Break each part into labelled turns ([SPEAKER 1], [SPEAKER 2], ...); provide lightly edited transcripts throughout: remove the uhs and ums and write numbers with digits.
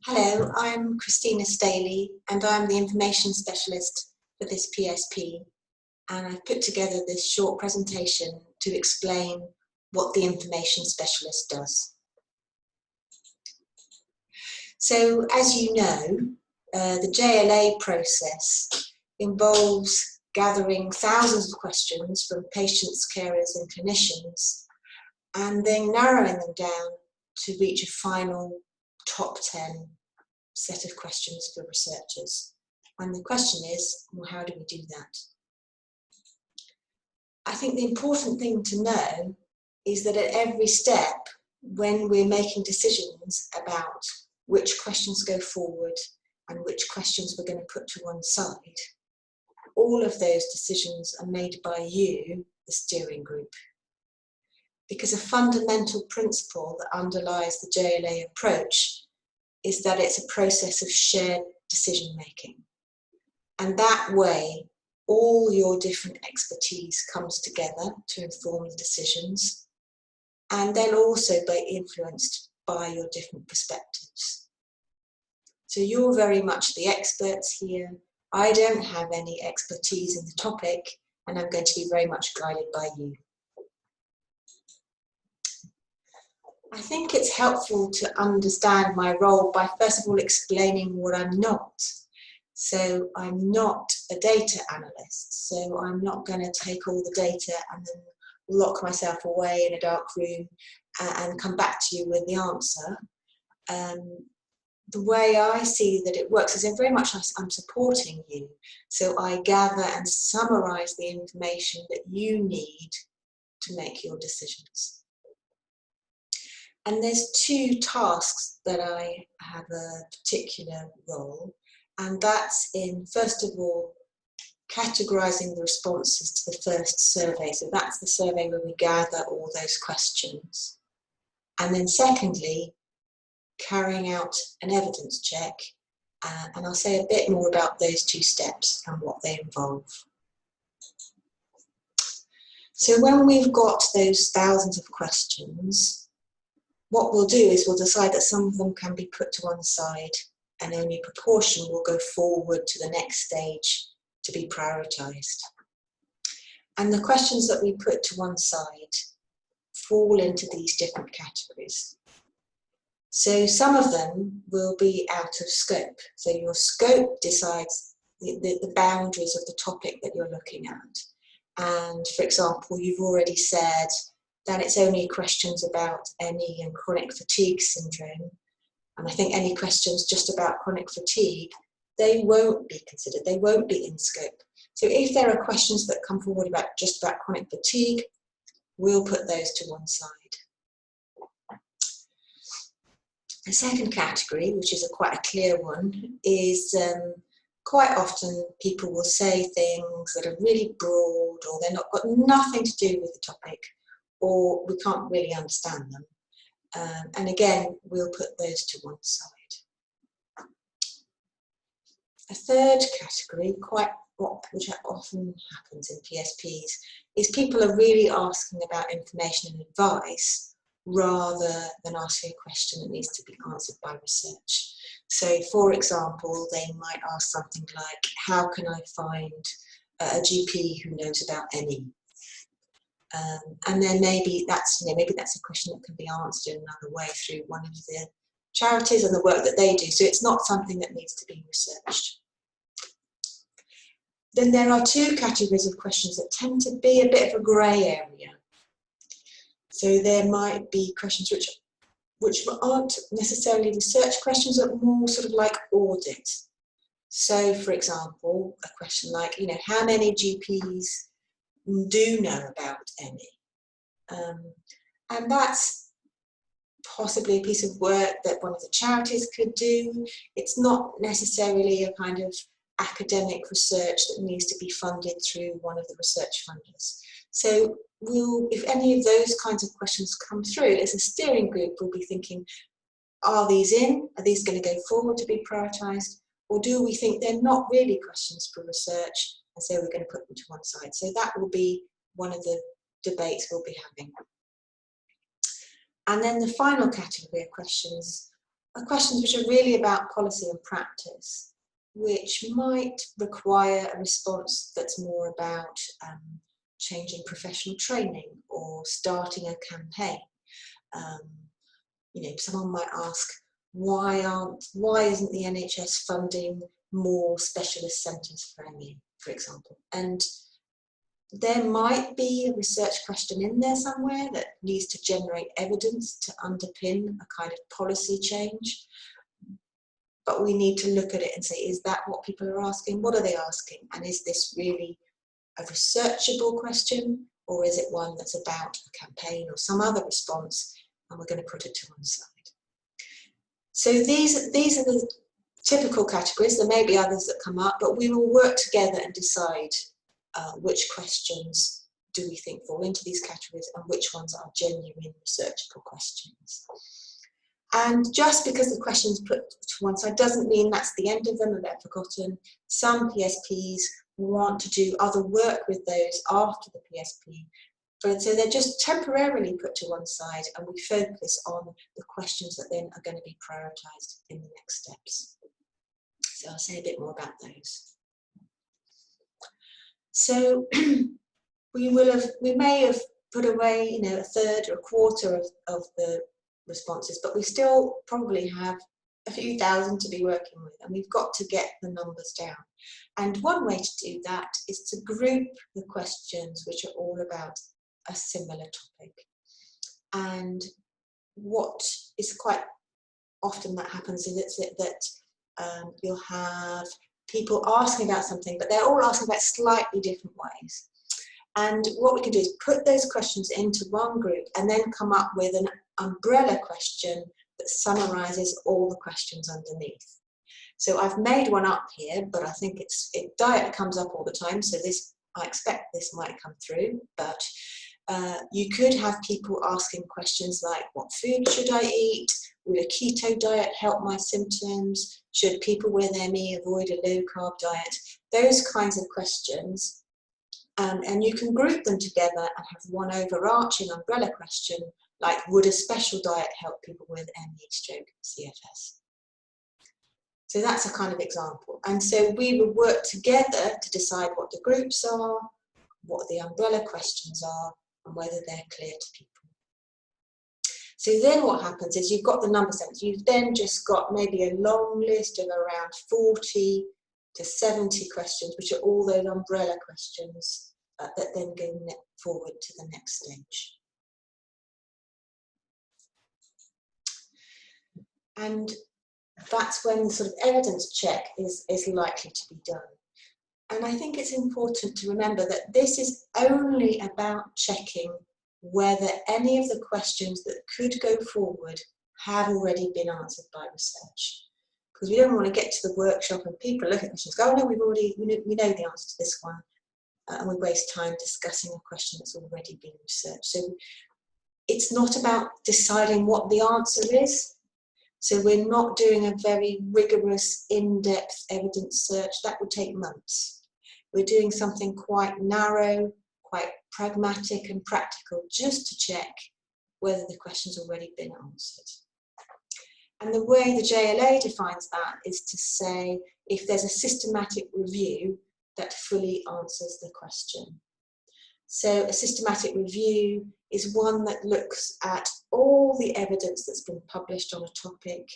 [SPEAKER 1] Hello, I'm Christina Staley and I'm the Information Specialist for this PSP, and I've put together this short presentation to explain what the Information Specialist does. So, as you know, the JLA process involves gathering thousands of questions from patients, carers and clinicians and then narrowing them down to reach a final top 10 set of questions for researchers. And the question is, well, how do we do that? I think the important thing to know is that at every step, when we're making decisions about which questions go forward and which questions we're going to put to one side, all of those decisions are made by you, the steering group. Because a fundamental principle that underlies the JLA approach is that it's a process of shared decision making. And that way, all your different expertise comes together to inform the decisions, and they'll also be influenced by your different perspectives. So you're very much the experts here. I don't have any expertise in the topic, and I'm going to be very much guided by you. I think it's helpful to understand my role by first of all explaining what I'm not. So I'm not a data analyst, so I'm not going to take all the data and then lock myself away in a dark room and come back to you with the answer. The way I see that it works is very much I'm supporting you. So I gather and summarise the information that you need to make your decisions. And there's two tasks that I have a particular role, and that's in, first of all, categorising the responses to the first survey. So that's the survey where we gather all those questions. And then secondly, carrying out an evidence check, and I'll say a bit more about those two steps and what they involve. So when we've got those thousands of questions, what we'll do is we'll decide that some of them can be put to one side and only a proportion will go forward to the next stage to be prioritised. And the questions that we put to one side fall into these different categories. So some of them will be out of scope. So your scope decides the boundaries of the topic that you're looking at. And for example, you've already said that it's only questions about ME and chronic fatigue syndrome. And I think any questions just about chronic fatigue, they won't be considered, they won't be in scope. So if there are questions that come forward just about chronic fatigue, we'll put those to one side. The second category, which is quite a clear one, is quite often people will say things that are really broad or they're got nothing to do with the topic, or we can't really understand them. And again, we'll put those to one side. A third category, which often happens in PSPs, is people are really asking about information and advice rather than asking a question that needs to be answered by research. So, for example, they might ask something like, how can I find a GP who knows about ME? And then maybe that's a question that can be answered in another way through one of the charities and the work that they do. So it's not something that needs to be researched. Then there are two categories of questions that tend to be a bit of a grey area. So there might be questions which aren't necessarily research questions, but more sort of like audit. So, for example, a question like, how many GPs do know about ME? And that's possibly a piece of work that one of the charities could do. It's not necessarily a kind of academic research that needs to be funded through one of the research funders. So if any of those kinds of questions come through, as a steering group, we'll be thinking, are these in? Are these going to go forward to be prioritised? Or do we think they're not really questions for research, and so we're going to put them to one side? So that will be one of the debates we'll be having. And then the final category of questions are questions which are really about policy and practice, which might require a response that's more about changing professional training or starting a campaign. You know, someone might ask, why isn't the NHS funding more specialist centres for ME, for example? And there might be a research question in there somewhere that needs to generate evidence to underpin a kind of policy change. But we need to look at it and say, is that what people are asking? What are they asking? And is this really a researchable question, or is it one that's about a campaign or some other response, and we're going to put it to one side? So these are the typical categories. There may be others that come up, but we will work together and decide which questions do we think fall into these categories and which ones are genuine researchable questions. And just because the questions put to one side doesn't mean that's the end of them and they're forgotten. Some PSPs want to do other work with those after the PSP. So they're just temporarily put to one side, and we focus on the questions that then are going to be prioritised in the next steps. So I'll say a bit more about those. So we may have put away, you know, a third or a quarter of the responses, but we still probably have a few thousand to be working with, and we've got to get the numbers down. And one way to do that is to group the questions which are all about a similar topic. And what is quite often that happens is that you'll have people asking about something, but they're all asking about slightly different ways. And what we can do is put those questions into one group and then come up with an umbrella question that summarises all the questions underneath. So I've made one up here, but I think diet comes up all the time, so I expect this might come through, but you could have people asking questions like, what food should I eat? Will a keto diet help my symptoms? Should people with ME avoid a low-carb diet? Those kinds of questions. And you can group them together and have one overarching umbrella question, like, would a special diet help people with ME, stroke, CFS? So that's a kind of example. And so we will work together to decide what the groups are, what the umbrella questions are, and whether they're clear to people. So then what happens is you've got the number sets. You've then just got maybe a long list of around 40 to 70 questions, which are all those umbrella questions that then go forward to the next stage. And that's when the sort of evidence check is likely to be done. And I think it's important to remember that this is only about checking whether any of the questions that could go forward have already been answered by research. Because we don't want to get to the workshop and people look at questions, go, oh no, we know the answer to this one, and we waste time discussing a question that's already been researched. So it's not about deciding what the answer is. So we're not doing a very rigorous, in-depth evidence search. That would take months. We're doing something quite narrow, quite pragmatic and practical, just to check whether the question's already been answered. And the way the JLA defines that is to say, if there's a systematic review that fully answers the question. So a systematic review is one that looks at all the evidence that's been published on a topic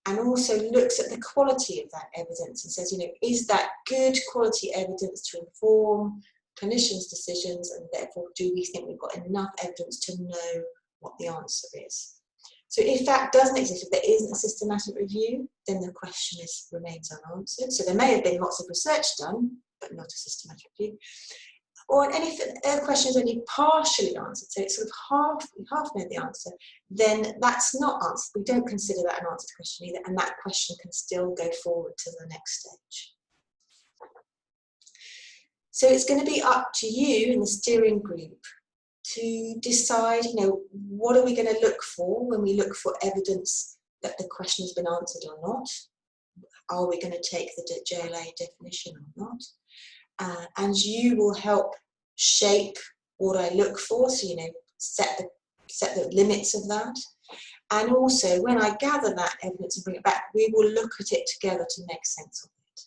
[SPEAKER 1] and also looks at the quality of that evidence and says, you know, is that good quality evidence to inform clinicians' decisions, and therefore do we think we've got enough evidence to know what the answer is? So if that doesn't exist, if there isn't a systematic review, then the question remains unanswered. So there may have been lots of research done, but not a systematic review. Or if a question is only partially answered, so it's sort of half know the answer, then that's not answered. We don't consider that an answered question either, and that question can still go forward to the next stage. So it's going to be up to you in the steering group to decide, you know, what are we going to look for when we look for evidence that the question has been answered or not? Are we going to take the JLA definition or not? And you will help shape what I look for, so, you know, set the limits of that. And also, when I gather that evidence and bring it back, we will look at it together to make sense of it.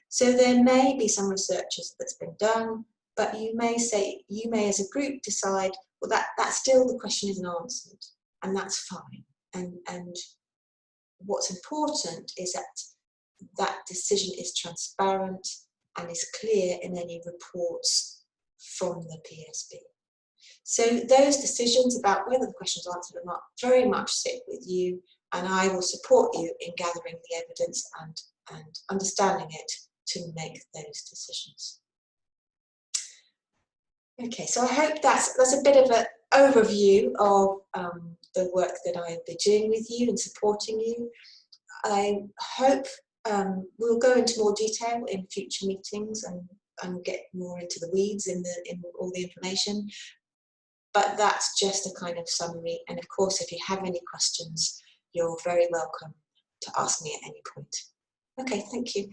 [SPEAKER 1] So there may be some research that's been done, but you may as a group decide, well, that still the question isn't answered, and that's fine. And what's important is that decision is transparent and is clear in any reports from the PSP. So those decisions about whether the question is answered or not very much sit with you, and I will support you in gathering the evidence and understanding it to make those decisions. Okay, so I hope that's a bit of an overview of the work that I've been doing with you and supporting you. I hope we'll go into more detail in future meetings and get more into the weeds in all the information. But that's just a kind of summary. And of course, if you have any questions, you're very welcome to ask me at any point. Okay, thank you.